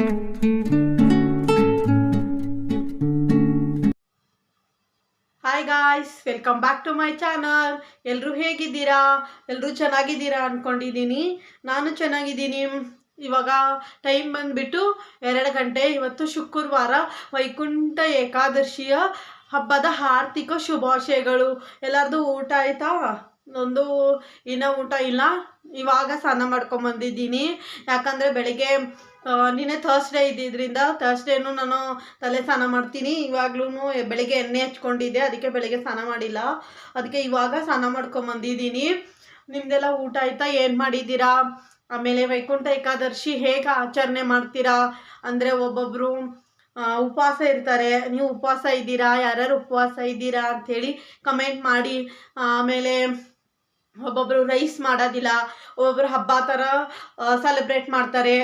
Hi guys, welcome back to my channel. ಎಲ್ಲರೂ ಹೇಗಿದ್ದೀರಾ? ಎಲ್ಲರೂ ಚೆನ್ನಾಗಿದ್ದೀರಾ ಅಂದ್ಕೊಂಡಿದ್ದೀನಿ. ನಾನು ಚೆನ್ನಾಗಿದ್ದೀನಿ. ಇವಾಗ ಟೈಮ್ ಬಂದುಬಿಟ್ಟು 2 ಗಂಟೆ. ಇವತ್ತು ಶುಕ್ರವಾರ, ವೈಕುಂಠ ಏಕಾದಶಿಯ ಹಬ್ಬದ ಆರ್ಥಿಕ ಶುಭಾಶಯಗಳು. ಎಲ್ಲರದು ಊಟ ಆಯಿತಾ? ಒಂದು ಇನ್ನೂ ಊಟ ಇಲ್ಲ. ಇವಾಗ ಸ್ನಾನ ಮಾಡ್ಕೊಂಬಂದಿದ್ದೀನಿ. ಯಾಕಂದರೆ ಬೆಳಿಗ್ಗೆ ನಿನ್ನೆ ಥರ್ಸ್ಡೇ ಇದ್ದಿದ್ದರಿಂದ ಥರ್ಸ್ಡೇನು ನಾನು ತಲೆ ಸ್ನಾನ ಮಾಡ್ತೀನಿ. ಇವಾಗ್ಲೂ ಬೆಳಿಗ್ಗೆ ಎಣ್ಣೆ ಹಚ್ಕೊಂಡಿದ್ದೆ, ಅದಕ್ಕೆ ಬೆಳಿಗ್ಗೆ ಸ್ನಾನ ಮಾಡಿಲ್ಲ. ಅದಕ್ಕೆ ಇವಾಗ ಸ್ನಾನ ಮಾಡ್ಕೊಂಬಂದಿದ್ದೀನಿ. ನಿಮ್ಮದೆಲ್ಲ ಊಟ ಆಯಿತಾ? ಏನು ಮಾಡಿದ್ದೀರಾ? ಆಮೇಲೆ ವೈಕುಂಠ ಏಕಾದಶಿ ಹೇಗೆ ಆಚರಣೆ ಮಾಡ್ತೀರಾ? ಅಂದರೆ ಒಬ್ಬೊಬ್ಬರು ಉಪವಾಸ ಇರ್ತಾರೆ. ನೀವು ಉಪವಾಸ ಇದ್ದೀರಾ? ಯಾರ್ಯಾರು ಉಪವಾಸ ಇದ್ದೀರಾ ಅಂಥೇಳಿ ಕಮೆಂಟ್ ಮಾಡಿ. ಆಮೇಲೆ ಒಬ್ಬೊಬ್ಬರು ರೈಸ್ ಮಾಡೋದಿಲ್ಲ, ಒಬ್ಬೊಬ್ಬರು ಹಬ್ಬ ಥರ ಸೆಲೆಬ್ರೇಟ್ ಮಾಡ್ತಾರೆ.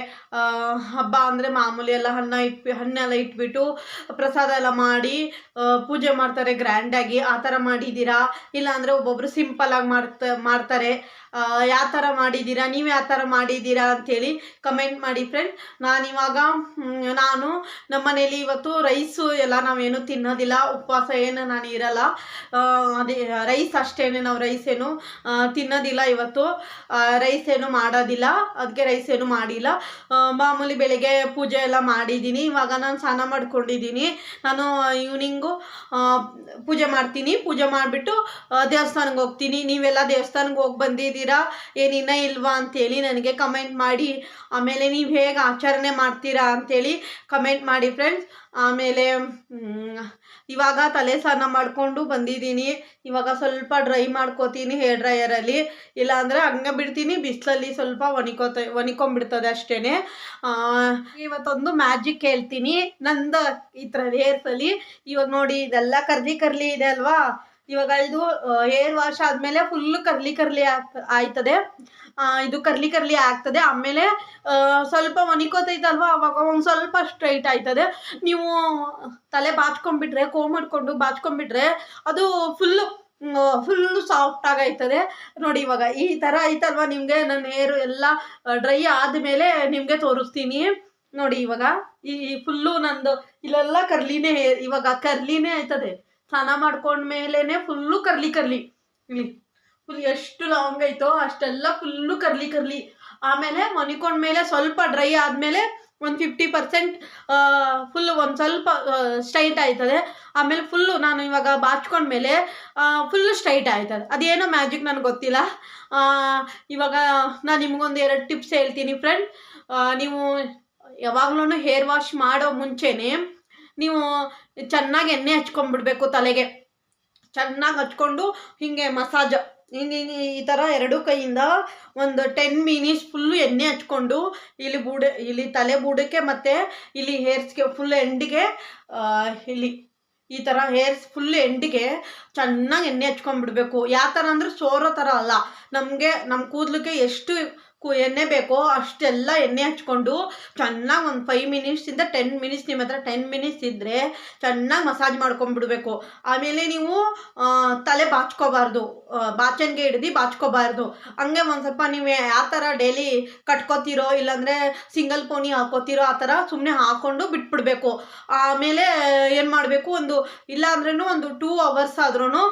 ಹಬ್ಬ ಅಂದರೆ ಮಾಮೂಲಿ ಎಲ್ಲ ಹಣ್ಣೆಲ್ಲ ಇಟ್ಬಿಟ್ಟು ಪ್ರಸಾದ ಎಲ್ಲ ಮಾಡಿ ಪೂಜೆ ಮಾಡ್ತಾರೆ ಗ್ರ್ಯಾಂಡಾಗಿ. ಆ ಥರ ಮಾಡಿದ್ದೀರಾ? ಇಲ್ಲಾಂದರೆ ಒಬ್ಬೊಬ್ಬರು ಸಿಂಪಲಾಗಿ ಮಾಡ್ತಾರೆ. ಯಾವ ಥರ ಮಾಡಿದ್ದೀರಾ? ನೀವು ಯಾವ ಥರ ಮಾಡಿದ್ದೀರಾ ಅಂಥೇಳಿ ಕಮೆಂಟ್ ಮಾಡಿ ಫ್ರೆಂಡ್. ನಾನು ನಮ್ಮ ಮನೇಲಿ ಇವತ್ತು ರೈಸು ಎಲ್ಲ ನಾವೇನು ತಿನ್ನೋದಿಲ್ಲ. ಉಪವಾಸ ಏನು ನಾನು ಇರಲ್ಲ. ಅದೇ ರೈಸ್ ಅಷ್ಟೇ, ನಾವು ರೈಸ್ ಏನು ತಿನ್ನೋದಿಲ್ಲ ಇವತ್ತು. ರೈಸ್ ಏನು ಮಾಡೋದಿಲ್ಲ, ಅದಕ್ಕೆ ರೈಸ್ ಏನು ಮಾಡಿಲ್ಲ. ಮಾಮೂಲಿ ಬೆಳಗ್ಗೆ ಪೂಜೆ ಎಲ್ಲ ಮಾಡಿದ್ದೀನಿ. ಇವಾಗ ನಾನು ಸ್ನಾನ ಮಾಡ್ಕೊಂಡಿದ್ದೀನಿ. ನಾನು ಈವ್ನಿಂಗು ಪೂಜೆ ಮಾಡ್ತೀನಿ. ಪೂಜೆ ಮಾಡಿಬಿಟ್ಟು ದೇವಸ್ಥಾನಕ್ಕೆ ಹೋಗ್ತೀನಿ. ನೀವೆಲ್ಲ ದೇವಸ್ಥಾನಕ್ಕೆ ಹೋಗಿ ಬಂದಿದ್ದೀರಾ? ಏನಿನ್ನ ಇಲ್ವಾ ಅಂಥೇಳಿ ನನಗೆ ಕಮೆಂಟ್ ಮಾಡಿ. ಆಮೇಲೆ ನೀವು ಹೇಗೆ ಆಚರಣೆ ಮಾಡ್ತೀರಾ ಅಂಥೇಳಿ ಕಮೆಂಟ್ ಮಾಡಿ ಫ್ರೆಂಡ್ಸ್. ಆಮೇಲೆ ಇವಾಗ ತಲೆ ಸ್ನಾನ ಮಾಡಿಕೊಂಡು ಬಂದಿದ್ದೀನಿ. ಇವಾಗ ಸ್ವಲ್ಪ ಡ್ರೈ ಮಾಡ್ಕೋತೀನಿ ಹೇರ್ ಡ್ರೈಯರಲ್ಲಿ. ಇಲ್ಲಾಂದರೆ ಹಂಗೆ ಬಿಡ್ತೀನಿ, ಬಿಸಿಲಲ್ಲಿ ಸ್ವಲ್ಪ ಒಣಕೊಂಬಿಡ್ತದೆ ಅಷ್ಟೇ. ಇವತ್ತೊಂದು ಮ್ಯಾಜಿಕ್ ಹೇಳ್ತೀನಿ ನಂದು ಈ ಥರ ಹೇರ್ಸಲ್ಲಿ. ಇವಾಗ ನೋಡಿ, ಇದೆಲ್ಲ ಕರ್ಲಿ ಇದೆ ಅಲ್ವಾ? ಇವಾಗ ಇದು ಹೇರ್ ವಾಶ್ ಆದಮೇಲೆ ಫುಲ್ಲು ಕರ್ಲಿ ಆಯ್ತದೆ. ಇದು ಕರ್ಲಿ ಆಗ್ತದೆ. ಆಮೇಲೆ ಸ್ವಲ್ಪ ಒಣಕೋತೈತಲ್ವ, ಅವಾಗ ಒಂದು ಸ್ವಲ್ಪ ಸ್ಟ್ರೈಟ್ ಆಯ್ತದೆ. ನೀವು ತಲೆ ಬಾಚ್ಕೊಂಡ್ಬಿಟ್ರೆ, ಮಾಡಿಕೊಂಡು ಬಾಚ್ಕೊಂಡ್ಬಿಟ್ರೆ ಅದು ಫುಲ್ಲು ಸಾಫ್ಟ್ ಆಗಾಯ್ತದೆ. ನೋಡಿ ಇವಾಗ ಈ ಥರ ಆಯ್ತಲ್ವ ನಿಮಗೆ. ನನ್ನ ಹೇರು ಎಲ್ಲ ಡ್ರೈ ಆದಮೇಲೆ ನಿಮಗೆ ತೋರಿಸ್ತೀನಿ. ನೋಡಿ ಇವಾಗ ಈ ಫುಲ್ಲು ನಂದು ಇಲ್ಲೆಲ್ಲ ಕರ್ಲಿನೇ ಹೇರ್, ಇವಾಗ ಕರ್ಲಿನೇ ಆಯ್ತದೆ. ಸ್ನಾನ ಮಾಡ್ಕೊಂಡ್ಮೇಲೆ ಫುಲ್ಲು ಕರ್ಲಿ ಇಲ್ಲಿ ಫುಲ್ ಎಷ್ಟು ಲಾಂಗ್ ಐತೋ ಅಷ್ಟೆಲ್ಲ ಫುಲ್ಲು ಕರ್ಲಿ. ಆಮೇಲೆ ಒಣಕೊಂಡ್ಮೇಲೆ ಸ್ವಲ್ಪ ಡ್ರೈ ಆದಮೇಲೆ ಒಂದು 50% ಫುಲ್ಲು ಒಂದು ಸ್ವಲ್ಪ ಸ್ಟ್ರೈಟ್ ಆಯ್ತದೆ. ಆಮೇಲೆ ಫುಲ್ಲು ನಾನು ಇವಾಗ ಬಾಚ್ಕೊಂಡ್ಮೇಲೆ ಫುಲ್ಲು ಸ್ಟ್ರೈಟ್ ಆಯ್ತದೆ. ಅದೇನೋ ಮ್ಯಾಜಿಕ್ ನನಗೆ ಗೊತ್ತಿಲ್ಲ. ಇವಾಗ ನಾನು ನಿಮಗೊಂದು 2 ಟಿಪ್ಸ್ ಹೇಳ್ತೀನಿ ಫ್ರೆಂಡ್. ನೀವು ಯಾವಾಗಲೂ ಹೇರ್ ವಾಶ್ ಮಾಡೋ ಮುಂಚೆನೇ ನೀವು ಚೆನ್ನಾಗಿ ಎಣ್ಣೆ ಹಚ್ಕೊಂಡ್ಬಿಡ್ಬೇಕು. ತಲೆಗೆ ಚೆನ್ನಾಗಿ ಹಚ್ಕೊಂಡು ಹಿಂಗೆ ಮಸಾಜ್ ಹಿಂಗೆ ಈ ಥರ 2 ಕೈಯಿಂದ ಒಂದು 10 ಮಿನಿಟ್ಸ್ ಫುಲ್ಲು ಎಣ್ಣೆ ಹಚ್ಕೊಂಡು ಇಲ್ಲಿ ತಲೆ ಬೂಡಕ್ಕೆ ಮತ್ತು ಇಲ್ಲಿ ಹೇರ್ಸ್ಗೆ ಫುಲ್ ಎಂಡಿಗೆ, ಇಲ್ಲಿ ಈ ಥರ ಹೇರ್ಸ್ ಫುಲ್ ಎಂಡಿಗೆ ಚೆನ್ನಾಗಿ ಎಣ್ಣೆ ಹಚ್ಕೊಂಡ್ಬಿಡ್ಬೇಕು. ಯಾವ ಥರ ಅಂದರೆ ಸೋರೋ ಥರ ಅಲ್ಲ. ನಮ್ಮ ಕೂದಲಿಗೆ ಎಷ್ಟು ಎಣ್ಣೆ ಬೇಕೋ ಅಷ್ಟೆಲ್ಲ ಎಣ್ಣೆ ಹಚ್ಕೊಂಡು ಚೆನ್ನಾಗಿ ಒಂದು 5 ಮಿನಿಟ್ಸಿಂದ 10 ಮಿನಿಟ್ಸ್, ನಿಮ್ಮ ಹತ್ರ 10 ಮಿನಿಟ್ಸ್ ಇದ್ದರೆ ಚೆನ್ನಾಗಿ ಮಸಾಜ್ ಮಾಡ್ಕೊಂಡ್ಬಿಡ್ಬೇಕು. ಆಮೇಲೆ ನೀವು ತಲೆ ಬಾಚ್ಕೋಬಾರ್ದು, ಬಾಚಣಿಗೆ ಹಿಡ್ದು ಬಾಚ್ಕೋಬಾರ್ದು. ಹಂಗೆ ಒಂದು ಸ್ವಲ್ಪ ನೀವು ಯಾವ ಥರ ಡೈಲಿ ಕಟ್ಕೋತಿರೋ ಇಲ್ಲಾಂದರೆ ಸಿಂಗಲ್ ಪೋನಿ ಹಾಕೋತಿರೋ ಆ ಥರ ಸುಮ್ಮನೆ ಹಾಕ್ಕೊಂಡು ಬಿಟ್ಬಿಡ್ಬೇಕು. ಆಮೇಲೆ ಏನು ಮಾಡಬೇಕು, ಇಲ್ಲ ಅಂದ್ರೂ ಒಂದು 2 ಅವರ್ಸ್ ಆದ್ರೂ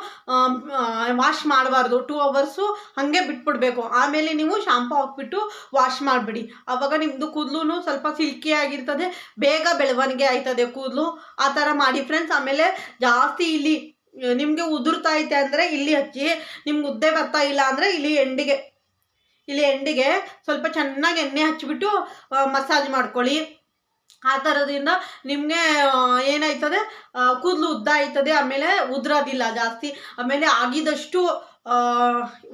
ವಾಶ್ ಮಾಡಬಾರ್ದು. 2 ಅವರ್ಸು ಹಾಗೆ ಬಿಟ್ಬಿಡ್ಬೇಕು. ಆಮೇಲೆ ನೀವು ಶಾಂಪು ಹಾಕ್ಬಿಟ್ಟು ವಾಶ್ ಮಾಡಿಬಿಡಿ. ಆವಾಗ ನಿಮ್ಮದು ಕೂದಲು ಸ್ವಲ್ಪ ಸಿಲ್ಕಿ ಆಗಿರ್ತದೆ, ಬೇಗ ಬೆಳವಣಿಗೆ ಆಯ್ತದೆ ಕೂದಲು. ಆ ಥರ ಮಾಡಿ ಫ್ರೆಂಡ್ಸ್. ಆಮೇಲೆ ಜಾಸ್ತಿ ಇಲ್ಲಿ ನಿಮಗೆ ಉದುರ್ತಾ ಐತೆ ಅಂದರೆ ಇಲ್ಲಿ ಹಚ್ಚಿ, ನಿಮ್ಗೆ ಉದ್ದೆ ಬರ್ತಾ ಇಲ್ಲ ಅಂದರೆ ಇಲ್ಲಿ ಎಂಡಿಗೆ ಸ್ವಲ್ಪ ಚೆನ್ನಾಗಿ ಎಣ್ಣೆ ಹಚ್ಚಿಬಿಟ್ಟು ಮಸಾಜ್ ಮಾಡ್ಕೊಳ್ಳಿ. ಆ ಥರದಿಂದ ನಿಮಗೆ ಏನಾಯ್ತದೆ, ಕೂದಲು ಉದ್ದ ಆಯ್ತದೆ. ಆಮೇಲೆ ಉದುರೋದಿಲ್ಲ ಜಾಸ್ತಿ. ಆಮೇಲೆ ಆಗಿದಷ್ಟು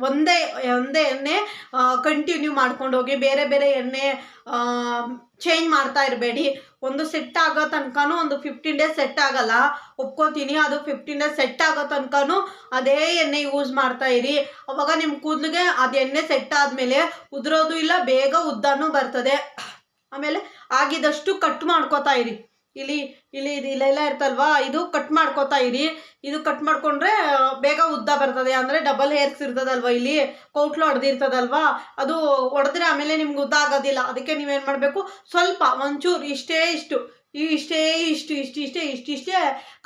ಒಂದೇ ಎಣ್ಣೆ ಕಂಟಿನ್ಯೂ ಮಾಡ್ಕೊಂಡು ಹೋಗಿ. ಬೇರೆ ಎಣ್ಣೆ ಚೇಂಜ್ ಮಾಡ್ತಾ ಇರಬೇಡಿ. ಒಂದು ಸೆಟ್ ಆಗೋ ತನಕನೂ ಒಂದು 15 ಡೇಸ್ ಸೆಟ್ ಆಗಲ್ಲ, ಒಪ್ಕೋತೀನಿ. ಅದು 15 ಡೇಸ್ ಸೆಟ್ ಆಗೋ ತನಕನೂ ಅದೇ ಎಣ್ಣೆ ಯೂಸ್ ಮಾಡ್ತಾ ಇರಿ. ಅವಾಗ ನಿಮ್ಮ ಕೂದಲಿಗೆ ಅದು ಎಣ್ಣೆ ಸೆಟ್ ಆದಮೇಲೆ ಉದುರೋದು ಇಲ್ಲ, ಬೇಗ ಉದ್ದನೂ ಬರ್ತದೆ. ಆಮೇಲೆ ಆಗಿದಷ್ಟು ಕಟ್ ಮಾಡ್ಕೋತಾ ಇರಿ. ಇಲ್ಲಿ ಇಲ್ಲಿ ಇಲ್ಲೆಲ್ಲ ಇರ್ತಲ್ವಾ, ಇದು ಕಟ್ ಮಾಡ್ಕೋತಾ ಇರಿ. ಇದು ಕಟ್ ಮಾಡ್ಕೊಂಡ್ರೆ ಬೇಗ ಉದ್ದ ಬರ್ತದೆ. ಅಂದರೆ ಡಬಲ್ ಹೇರ್ಸ್ ಇರ್ತದಲ್ವ, ಇಲ್ಲಿ ಕೌಟ್ಲು ಹೊಡೆದಿರ್ತದಲ್ವಾ, ಅದು ಹೊಡೆದ್ರೆ ಆಮೇಲೆ ನಿಮ್ಗೆ ಉದ್ದ ಆಗೋದಿಲ್ಲ. ಅದಕ್ಕೆ ನೀವೇನು ಮಾಡಬೇಕು, ಸ್ವಲ್ಪ ಒಂಚೂರು ಇಷ್ಟೇ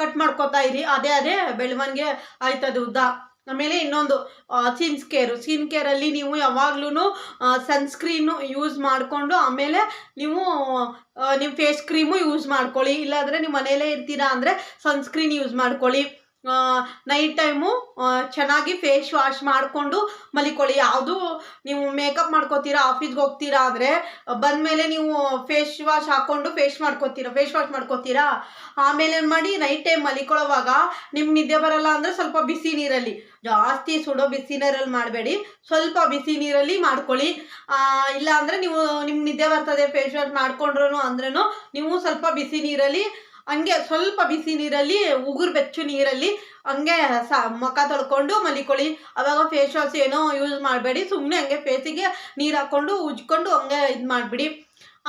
ಕಟ್ ಮಾಡ್ಕೋತಾ ಇರಿ. ಅದೇ ಬೆಳವಣಿಗೆ ಆಯ್ತದೆ ಉದ್ದ. ಆಮೇಲೆ ಇನ್ನೊಂದು ಸ್ಕಿನ್ ಕೇರಲ್ಲಿ ನೀವು ಯಾವಾಗ್ಲೂ ಸನ್ಸ್ಕ್ರೀನು ಯೂಸ್ ಮಾಡಿಕೊಂಡು ಆಮೇಲೆ ನೀವು ನಿಮ್ಮ ಫೇಸ್ ಕ್ರೀಮು ಯೂಸ್ ಮಾಡ್ಕೊಳ್ಳಿ. ಇಲ್ಲಾಂದರೆ ನೀವು ಮನೆಯಲ್ಲೇ ಇರ್ತೀರಾ ಅಂದರೆ ಸನ್ಸ್ಕ್ರೀನ್ ಯೂಸ್ ಮಾಡ್ಕೊಳ್ಳಿ. ನೈಟ್ ಟೈಮು ಚೆನ್ನಾಗಿ ಫೇಸ್ ವಾಶ್ ಮಾಡಿಕೊಂಡು ಮಲಿಕೊಳ್ಳಿ. ಯಾವುದು ನೀವು ಮೇಕಪ್ ಮಾಡ್ಕೋತೀರಾ, ಆಫೀಸ್ಗೆ ಹೋಗ್ತೀರಾ ಅಂದರೆ ಬಂದಮೇಲೆ ನೀವು ಫೇಸ್ ವಾಶ್ ಹಾಕ್ಕೊಂಡು ಫೇಸ್ ವಾಶ್ ಮಾಡ್ಕೋತೀರಾ. ಆಮೇಲೆ ಏನು ಮಾಡಿ, ನೈಟ್ ಟೈಮ್ ಮಲಿಕೊಳ್ಳೋವಾಗ ನಿಮ್ಗೆ ನಿದ್ದೆ ಬರಲ್ಲ ಅಂದರೆ ಸ್ವಲ್ಪ ಬಿಸಿ ನೀರಲ್ಲಿ, ಜಾಸ್ತಿ ಸುಡೋ ಬಿಸಿ ನೀರಲ್ಲಿ ಮಾಡಬೇಡಿ, ಸ್ವಲ್ಪ ಬಿಸಿ ನೀರಲ್ಲಿ ಮಾಡ್ಕೊಳ್ಳಿ. ಇಲ್ಲ ಅಂದರೆ ನಿಮ್ಗೆ ನಿದ್ದೆ ಬರ್ತದೆ ಫೇಸ್ ವಾಶ್ ಮಾಡ್ಕೊಂಡ್ರು ಅಂದ್ರೂ ನೀವು ಸ್ವಲ್ಪ ಬಿಸಿ ನೀರಲ್ಲಿ, ಹಂಗೆ ಸ್ವಲ್ಪ ಬಿಸಿ ನೀರಲ್ಲಿ, ಉಗುರು ಬೆಚ್ಚು ನೀರಲ್ಲಿ ಹಂಗೆ ಮುಖ ತೊಳ್ಕೊಂಡು ಮಲಿಕೊಳ್ಳಿ. ಆವಾಗ ಫೇಸ್ ವಾಶ್ ಏನೋ ಯೂಸ್ ಮಾಡಬೇಡಿ, ಸುಮ್ಮನೆ ಹಂಗೆ ಫೇಸಿಗೆ ನೀರು ಹಾಕ್ಕೊಂಡು ಉಜ್ಕೊಂಡು ಹಂಗೆ ಇದು ಮಾಡಿಬಿಡಿ.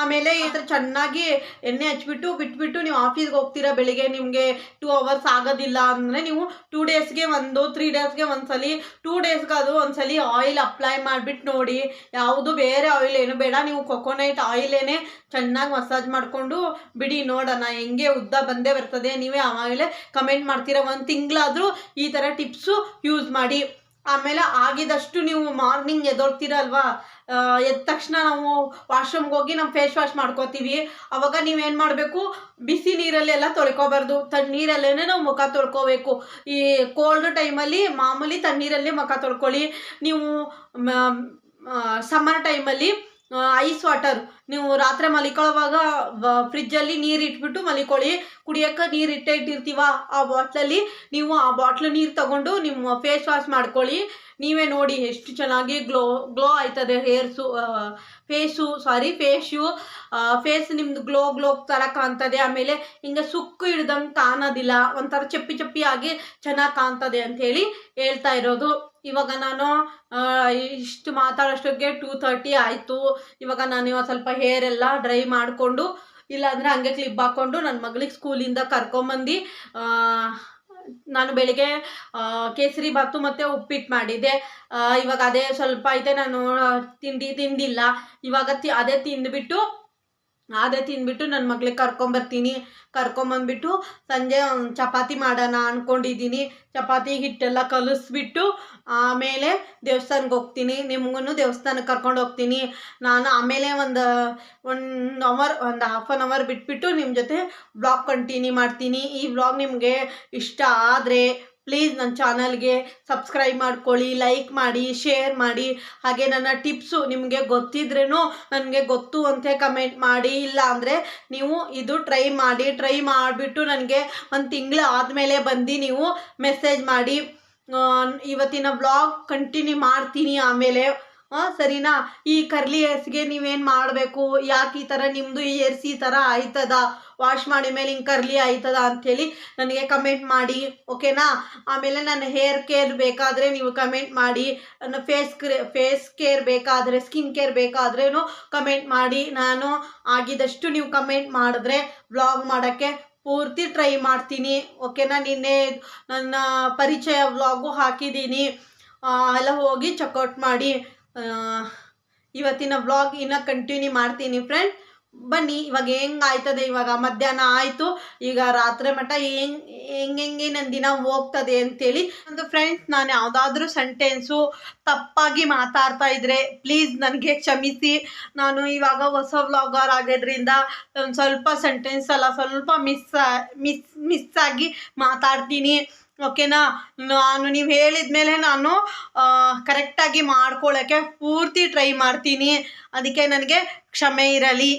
ಆಮೇಲೆ ಈ ಥರ ಚೆನ್ನಾಗಿ ಎಣ್ಣೆ ಹಚ್ಬಿಟ್ಟು ಬಿಟ್ಬಿಟ್ಟು ನೀವು ಆಫೀಸ್ಗೆ ಹೋಗ್ತೀರಾ, ಬೆಳಿಗ್ಗೆ ನಿಮಗೆ 2 hours ಆಗೋದಿಲ್ಲ ಅಂದರೆ ನೀವು 2 daysಗೆ 3 daysಗೆ ಒಂದ್ಸಲಿ, 2 daysಗಾದರೂ ಒಂದ್ಸಲಿ ಆಯಿಲ್ ಅಪ್ಲೈ ಮಾಡಿಬಿಟ್ಟು ನೋಡಿ. ಯಾವುದು ಬೇರೆ ಆಯಿಲ್ ಏನು ಬೇಡ, ನೀವು ಕೊಕೊನಟ್ ಆಯಿಲೇನೆ ಚೆನ್ನಾಗಿ ಮಸಾಜ್ ಮಾಡಿಕೊಂಡು ಬಿಡಿ, ನೋಡೋಣ ಹೆಂಗೆ ಉದ್ದ ಬಂದೇ ಬರ್ತದೆ. ನೀವೇ ಆವಾಗಲೇ ಕಮೆಂಟ್ ಮಾಡ್ತೀರಾ. 1 ತಿಂಗಳಾದರೂ ಈ ಥರ ಟಿಪ್ಸು ಯೂಸ್ ಮಾಡಿ. ಆಮೇಲೆ ಆಗಿದಷ್ಟು ನೀವು ಮಾರ್ನಿಂಗ್ ಎದ್ದೋಳ್ತೀರಲ್ವಾ, ಎದ್ದ ತಕ್ಷಣ ನಾವು ವಾಶ್ರೂಮ್ಗೆ ಹೋಗಿ ನಮ್ಮ ಫೇಸ್ ವಾಶ್ ಮಾಡ್ಕೋತೀವಿ. ಅವಾಗ ನೀವೇನು ಮಾಡಬೇಕು, ಬಿಸಿ ನೀರಲ್ಲೆಲ್ಲ ತೊಳ್ಕೊಬಾರ್ದು, ತಣ್ಣೀರಲ್ಲೇ ನಾವು ಮುಖ ತೊಳ್ಕೋಬೇಕು. ಈ ಕೋಲ್ಡ್ ಟೈಮಲ್ಲಿ ಮಾಮೂಲಿ ತಣ್ಣೀರಲ್ಲೇ ಮುಖ ತೊಳ್ಕೊಳ್ಳಿ. ನೀವು ಸಮ್ಮರ್ ಟೈಮಲ್ಲಿ ಐಸ್ ವಾಟರ್, ನೀವು ರಾತ್ರಿ ಮಲಿಕೊಳ್ಳೋವಾಗ ಫ್ರಿಜ್ಜಲ್ಲಿ ನೀರು ಇಟ್ಬಿಟ್ಟು ಮಲಿಕೊಳ್ಳಿ. ಕುಡಿಯೋಕ್ಕೆ ನೀರು ಇಟ್ಟಿರ್ತೀವ, ಆ ಬಾಟ್ಲಲ್ಲಿ ನೀವು ಆ ಬಾಟ್ಲು ನೀರು ತಗೊಂಡು ನಿಮ್ಮ ಫೇಸ್ ವಾಶ್ ಮಾಡ್ಕೊಳ್ಳಿ. ನೀವೇ ನೋಡಿ ಎಷ್ಟು ಚೆನ್ನಾಗಿ ಗ್ಲೋ ಆಯ್ತದೆ ಫೇಸ್ ನಿಮ್ಮದು ಗ್ಲೋ ಥರ ಕಾಣ್ತದೆ. ಆಮೇಲೆ ಹಿಂಗೆ ಸುಕ್ಕು ಹಿಡ್ದಂಗೆ ಕಾಣೋದಿಲ್ಲ, ಒಂಥರ ಚಪ್ಪಿ ಆಗಿ ಚೆನ್ನಾಗಿ ಕಾಣ್ತದೆ ಅಂಥೇಳಿ ಹೇಳ್ತಾ ಇರೋದು. ಇವಾಗ ನಾನು ಇಷ್ಟು ಮಾತಾಡೋಷ್ಟಕ್ಕೆ 2:30 ಆಯಿತು. ಇವಾಗ ನಾನು ಸ್ವಲ್ಪ ಹೇರ್ ಎಲ್ಲ ಡ್ರೈ ಮಾಡಿಕೊಂಡು, ಇಲ್ಲಾಂದರೆ ಹಂಗೆ ಕ್ಲಿಪ್ ಹಾಕ್ಕೊಂಡು ನನ್ನ ಮಗಳಿಗೆ ಸ್ಕೂಲಿಂದ ಕರ್ಕೊಂಬಂದು, ನಾನು ಬೆಳಿಗ್ಗೆ ಕೇಸರಿ ಬಾತು ಮತ್ತು ಉಪ್ಪಿಟ್ಟು ಮಾಡಿದ್ದೆ. ಇವಾಗ ಅದೇ ಸ್ವಲ್ಪ ಐತೆ, ನಾನು ತಿಂದಿಲ್ಲ. ಇವಾಗ ಅದೇ ತಿಂದ್ಬಿಟ್ಟು ನನ್ನ ಮಗಳಿಗೆ ಕರ್ಕೊಂಬಂದ್ಬಿಟ್ಟು ಸಂಜೆ ಚಪಾತಿ ಮಾಡೋಣ ಅಂದ್ಕೊಂಡಿದ್ದೀನಿ. ಚಪಾತಿ ಹಿಟ್ಟೆಲ್ಲ ಕಲಿಸ್ಬಿಟ್ಟು ಆಮೇಲೆ ದೇವಸ್ಥಾನಕ್ಕೆ ಹೋಗ್ತೀನಿ. ನಿಮಗೂ ದೇವಸ್ಥಾನಕ್ಕೆ ಕರ್ಕೊಂಡು ಹೋಗ್ತೀನಿ ನಾನು. ಆಮೇಲೆ ಒಂದು half an hour ಬಿಟ್ಬಿಟ್ಟು ನಿಮ್ಮ ಜೊತೆ ಬ್ಲಾಗ್ ಕಂಟಿನ್ಯೂ ಮಾಡ್ತೀನಿ. ಈ ಬ್ಲಾಗ್ ನಿಮಗೆ ಇಷ್ಟ ಆದರೆ ಪ್ಲೀಸ್ ನನ್ನ ಚಾನಲ್ಗೆ ಸಬ್ಸ್ಕ್ರೈಬ್ ಮಾಡ್ಕೊಳ್ಳಿ, ಲೈಕ್ ಮಾಡಿ, ಶೇರ್ ಮಾಡಿ. ಹಾಗೆ ನನ್ನ ಟಿಪ್ಸು ನಿಮಗೆ ಗೊತ್ತಿದ್ರೂ ನನಗೆ ಗೊತ್ತು ಅಂತ ಕಮೆಂಟ್ ಮಾಡಿ. ಇಲ್ಲ ಅಂದರೆ ನೀವು ಇದು ಟ್ರೈ ಮಾಡಿಬಿಟ್ಟು ನನಗೆ 1 ತಿಂಗಳು ಆದಮೇಲೆ ಬಂದು ನೀವು ಮೆಸೇಜ್ ಮಾಡಿ. ಇವತ್ತಿನ ಬ್ಲಾಗ್ ಕಂಟಿನ್ಯೂ ಮಾಡ್ತೀನಿ ಆಮೇಲೆ, ಸರಿನಾ? ಈ ಕರ್ಲಿ ಹೇರ್ಸ್ಗೆ ನೀವೇನು ಮಾಡಬೇಕು, ಯಾಕೆ ಈ ಥರ ನಿಮ್ಮದು ಈ ಹೇರ್ಸ್ ಈ ಥರ ಆಯ್ತದ, ವಾಶ್ ಮಾಡಿ ಮೇಲೆ ಹಿಂಗೆ ಕರ್ಲಿ ಆಯ್ತದ ಅಂಥೇಳಿ ನನಗೆ ಕಮೆಂಟ್ ಮಾಡಿ, ಓಕೆನಾ? ಆಮೇಲೆ ನನ್ನ ಹೇರ್ ಕೇರ್ ಬೇಕಾದರೆ ನೀವು ಕಮೆಂಟ್ ಮಾಡಿ. ನನ್ನ ಫೇಸ್ ಕೇರ್ ಬೇಕಾದರೆ, ಸ್ಕಿನ್ ಕೇರ್ ಬೇಕಾದ್ರೂ ಕಮೆಂಟ್ ಮಾಡಿ. ನಾನು ಆಗಿದಷ್ಟು ನೀವು ಕಮೆಂಟ್ ಮಾಡಿದ್ರೆ ವ್ಲಾಗ್ ಮಾಡೋಕ್ಕೆ ಪೂರ್ತಿ ಟ್ರೈ ಮಾಡ್ತೀನಿ, ಓಕೆನಾ? ನಿನ್ನೆ ನನ್ನ ಪರಿಚಯ ವ್ಲಾಗು ಹಾಕಿದ್ದೀನಿ, ಎಲ್ಲ ಹೋಗಿ ಚೆಕ್ಔಟ್ ಮಾಡಿ. ಇವತ್ತಿನ ವ್ಲಾಗ್ ಇನ್ನೂ ಕಂಟಿನ್ಯೂ ಮಾಡ್ತೀನಿ ಫ್ರೆಂಡ್. ಬನ್ನಿ, ಇವಾಗ ಹೆಂಗಾಯ್ತದೆ, ಇವಾಗ ಮಧ್ಯಾಹ್ನ ಆಯಿತು, ಈಗ ರಾತ್ರಿ ಮಟ್ಟ ಹೆಂಗೆ ನನ್ನ ದಿನ ಹೋಗ್ತದೆ ಅಂತೇಳಿ. ಒಂದು ಫ್ರೆಂಡ್ಸ್, ನಾನು ಯಾವುದಾದ್ರೂ ಸೆಂಟೆನ್ಸು ತಪ್ಪಾಗಿ ಮಾತಾಡ್ತಾ ಇದ್ದರೆ ಪ್ಲೀಸ್ ನನಗೆ ಕ್ಷಮಿಸಿ. ನಾನು ಇವಾಗ ಹೊಸ ವ್ಲಾಗರ್ ಆಗೋದ್ರಿಂದ ಒಂದು ಸ್ವಲ್ಪ ಸೆಂಟೆನ್ಸ್ ಎಲ್ಲ ಸ್ವಲ್ಪ ಮಿಸ್ ಆಗಿ ಮಾತಾಡ್ತೀನಿ, ಓಕೆನಾ? ನೀವು ಹೇಳಿದ ಮೇಲೆ ನಾನು ಕರೆಕ್ಟಾಗಿ ಮಾಡ್ಕೊಳ್ಳೋಕ್ಕೆ ಪೂರ್ತಿ ಟ್ರೈ ಮಾಡ್ತೀನಿ, ಅದಕ್ಕೆ ನನಗೆ ಕ್ಷಮೆ ಇರಲಿ.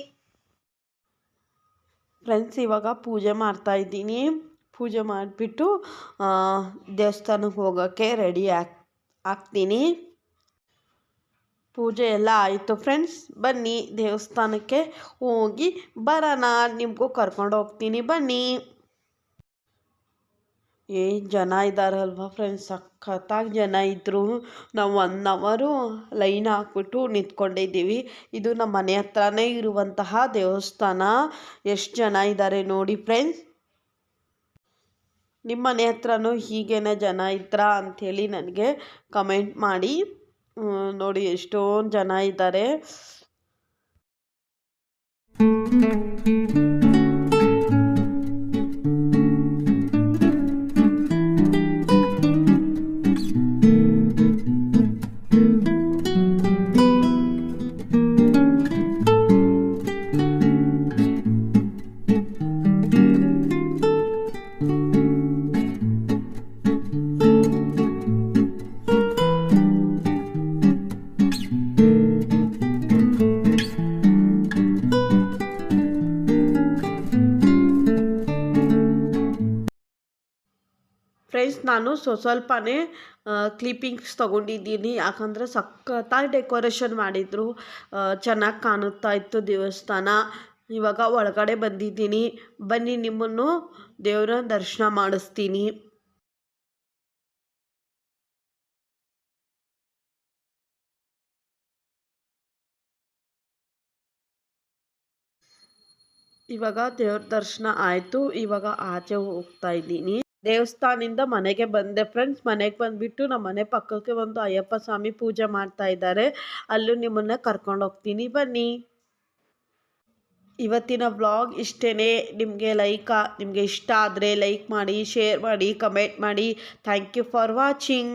ಫ್ರೆಂಡ್ಸ್, ಇವಾಗ ಪೂಜೆ ಮಾಡ್ತಾಯಿದ್ದೀನಿ. ಪೂಜೆ ಮಾಡಿಬಿಟ್ಟು ದೇವಸ್ಥಾನಕ್ಕೆ ಹೋಗೋಕ್ಕೆ ರೆಡಿ ಆಗ್ತೀನಿ. ಪೂಜೆ ಎಲ್ಲ ಆಯಿತು ಫ್ರೆಂಡ್ಸ್. ಬನ್ನಿ ದೇವಸ್ಥಾನಕ್ಕೆ ಹೋಗಿ ಬರೋಣ, ನಿಮಗೂ ಕರ್ಕೊಂಡು ಹೋಗ್ತೀನಿ, ಬನ್ನಿ. ಜನ ಇದ್ದಾರಲ್ವ ಫ್ರೆಂಡ್ಸ್, ಸಖತ್ತಾಗಿ ಜನ ಇದ್ದರು. ನಾವು 1 ಅವರು ಲೈನ್ ಹಾಕ್ಬಿಟ್ಟು ನಿಂತ್ಕೊಂಡಿದ್ದೀವಿ. ಇದು ನಮ್ಮ ಮನೆ ಹತ್ರನೇ ಇರುವಂತಹ ದೇವಸ್ಥಾನ. ಎಷ್ಟು ಜನ ಇದ್ದಾರೆ ನೋಡಿ ಫ್ರೆಂಡ್ಸ್. ನಿಮ್ಮ ಮನೆ ಹತ್ರನೂ ಹೀಗೇನೆ ಜನ ಇದ್ರಾ ಅಂಥೇಳಿ ನನಗೆ ಕಮೆಂಟ್ ಮಾಡಿ. ನೋಡಿ ಎಷ್ಟೊಂದು ಜನ ಇದ್ದಾರೆ. ಫ್ರೆಂಡ್ಸ್, ನಾನು ಸ್ವಲ್ಪನೇ ಕ್ಲಿಪ್ಪಿಂಗ್ಸ್ ತೊಗೊಂಡಿದ್ದೀನಿ. ಯಾಕಂದರೆ ಸಖತ್ತಾಗಿ ಡೆಕೋರೇಷನ್ ಮಾಡಿದರು. ಚೆನ್ನಾಗಿ ಕಾಣುತ್ತಾ ಇತ್ತು ದೇವಸ್ಥಾನ. ಇವಾಗ ಒಳಗಡೆ ಬಂದಿದ್ದೀನಿ. ಬನ್ನಿ, ನಿಮ್ಮನ್ನು ದೇವರ ದರ್ಶನ ಮಾಡಿಸ್ತೀನಿ. ಇವಾಗ ದೇವ್ರ ದರ್ಶನ ಆಯಿತು. ಇವಾಗ ಆಚೆ ಹೋಗ್ತಾ ಇದ್ದೀನಿ. ದೇವಸ್ಥಾನದಿಂದ ಮನೆಗೆ ಬಂದೆ ಫ್ರೆಂಡ್ಸ್. ಮನೆಗೆ ಬಂದುಬಿಟ್ಟು ನಮ್ಮ ಮನೆ ಪಕ್ಕಕ್ಕೆ ಒಂದು ಅಯ್ಯಪ್ಪ ಸ್ವಾಮಿ ಪೂಜೆ ಮಾಡ್ತಾ ಇದ್ದಾರೆ. ಅಲ್ಲೂ ನಿಮ್ಮನ್ನು ಕರ್ಕೊಂಡು ಹೋಗ್ತೀನಿ, ಬನ್ನಿ. ಇವತ್ತಿನ ವ್ಲಾಗ್ ಇಷ್ಟೇ. ನಿಮಗೆ ಇಷ್ಟ ಆದರೆ ಲೈಕ್ ಮಾಡಿ, ಶೇರ್ ಮಾಡಿ, ಕಮೆಂಟ್ ಮಾಡಿ. Thank you for watching.